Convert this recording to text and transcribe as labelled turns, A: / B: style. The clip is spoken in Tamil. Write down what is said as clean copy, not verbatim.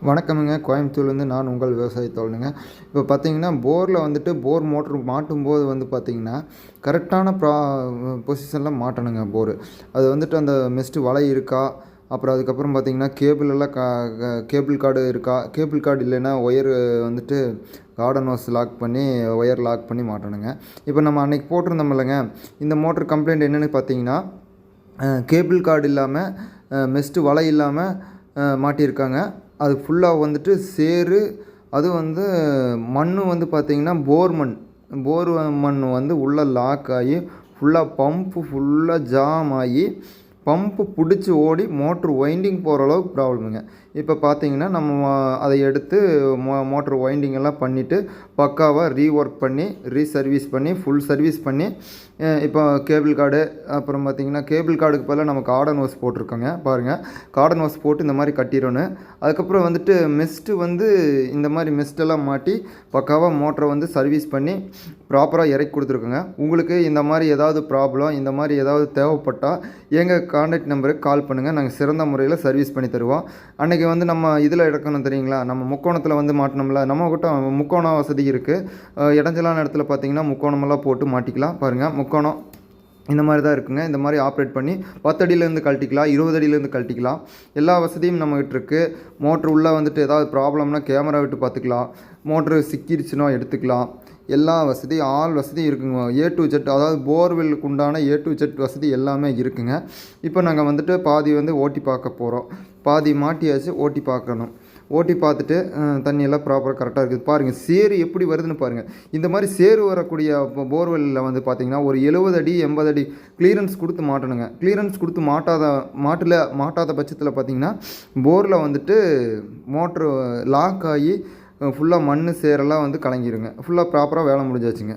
A: வணக்கமுங்க. கோயம்புத்தூர்லேருந்து நான் உங்கள் விவசாய தோழனுங்க. இப்போ பார்த்தீங்கன்னா, போரில் வந்துட்டு போர் மோட்ரு மாட்டும்போது வந்து பார்த்தீங்கன்னா, கரெக்டான பொசிஷனில் மாட்டணுங்க போரு. அது வந்துட்டு அந்த மெஸ்ட்டு வலை இருக்கா? அப்புறம் அதுக்கப்புறம் பார்த்தீங்கன்னா, கேபிள் எல்லாம் கேபிள் கார்டு இருக்கா? கேபிள் கார்டு இல்லைன்னா ஒயரு வந்துட்டு கார்டன் ஹோஸ் லாக் பண்ணி ஒயர் லாக் பண்ணி மாட்டணுங்க. இப்போ நம்ம அன்னைக்கு போட்டிருந்தோம் இல்லைங்க, இந்த மோட்ரு கம்ப்ளைண்ட் என்னென்னு பார்த்தீங்கன்னா, கேபிள் கார்டு இல்லாமல் மெஸ்ட்டு வலை இல்லாமல் மாட்டியிருக்காங்க. அது ஃபுல்லாக வந்துட்டு சேறு, அதுவும் வந்து மண் வந்து பார்த்திங்கன்னா போர் மண் வந்து உள்ளே லாக் ஆகி ஃபுல்லாக பம்பு ஃபுல்லாக ஜாம் ஆகி பம்பு பிடிச்சி ஓடி மோட்ரு வைண்டிங் போகிற அளவுக்கு ப்ராப்ளமுங்க. இப்போ பார்த்தீங்கன்னா, நம்ம அதை எடுத்து மோட்ரு வைண்டிங் எல்லாம் பண்ணிவிட்டு பக்காவாக ரீஒர்க் பண்ணி ரீசர்வீஸ் பண்ணி ஃபுல் சர்வீஸ் பண்ணி இப்போ கேபிள் கார்டு, அப்புறம் பார்த்திங்கன்னா கேபிள் கார்டுக்கு பதிலாக நம்ம கார்டன் ஹோஸ் போட்டிருக்கோங்க. பாருங்கள், கார்டன் ஹோஸ் போட்டு இந்த மாதிரி கட்டிடணும். அதுக்கப்புறம் வந்துட்டு மெஸ்ட்டு வந்து இந்த மாதிரி மெஸ்ட்டெல்லாம் மாட்டி பக்காவாக மோட்டரை வந்து சர்வீஸ் பண்ணி ப்ராப்பராக இறக்கி கொடுத்துருக்குங்க. உங்களுக்கு இந்த மாதிரி ஏதாவது ப்ராப்ளம், இந்த மாதிரி ஏதாவது தேவைப்பட்டால் எங்கள் கான்டாக்ட் நம்பருக்கு கால் பண்ணுங்கள். நாங்கள் சிறந்த முறையில் சர்வீஸ் பண்ணி தருவோம். அன்றைக்கி வந்து நம்ம இதில் எடுக்கணும் தெரியுங்களா, நம்ம முக்கோணத்தில் வந்து மாட்டினோம்ல, நம்மக்கிட்ட முக்கோண வசதி இருக்குது. இடைஞ்சலான இடத்துல பார்த்திங்கன்னா முக்கோணமெல்லாம் போட்டு மாட்டிக்கலாம். பாருங்கள், முக்கோணம் இந்த மாதிரி தான் இருக்குங்க. இந்த மாதிரி ஆப்ரேட் பண்ணி 10 அடியிலேருந்து கழட்டிக்கலாம், 20 அடியிலேருந்து கழட்டிக்கலாம். எல்லா வசதியும் நம்மகிட்ட இருக்குது. மோட்ரு உள்ளே வந்துட்டு ஏதாவது ப்ராப்ளம்னா கேமரா விட்டு பார்த்துக்கலாம். மோட்ரு சிக்கிருச்சுன்னா எடுத்துக்கலாம். எல்லா வசதியும் வசதியும் இருக்குங்க. ஏ டு ஜெட், அதாவது போர்வெல்லுக்கு உண்டான ஏ டு ஜெட் வசதி எல்லாமே இருக்குங்க. இப்போ நாங்கள் வந்துட்டு பாதி வந்து ஓட்டி பார்க்க போகிறோம். பாதி மாட்டியாச்சு, ஓட்டி பார்க்கணும். ஓட்டி பார்த்துட்டு தண்ணியெல்லாம் ப்ராப்பராக கரெக்டாக இருக்குது. பாருங்கள், சேறு எப்படி வருதுன்னு பாருங்கள். இந்த மாதிரி சேறு வரக்கூடிய போர்வெல்லில் வந்து பார்த்திங்கன்னா ஒரு 70 அடி 80 அடி கிளியரன்ஸ் கொடுத்து மாட்டணுங்க. கிளியரன்ஸ் கொடுத்து மாட்டாத பட்சத்தில் பார்த்திங்கன்னா போரில் வந்துட்டு மோட்ரு லாக் ஆகி ஃபுல்லாக மண் சேரெல்லாம் வந்து கலங்கிருங்க. ஃபுல்லாக ப்ராப்பராக வேலை முடிஞ்சாச்சுங்க.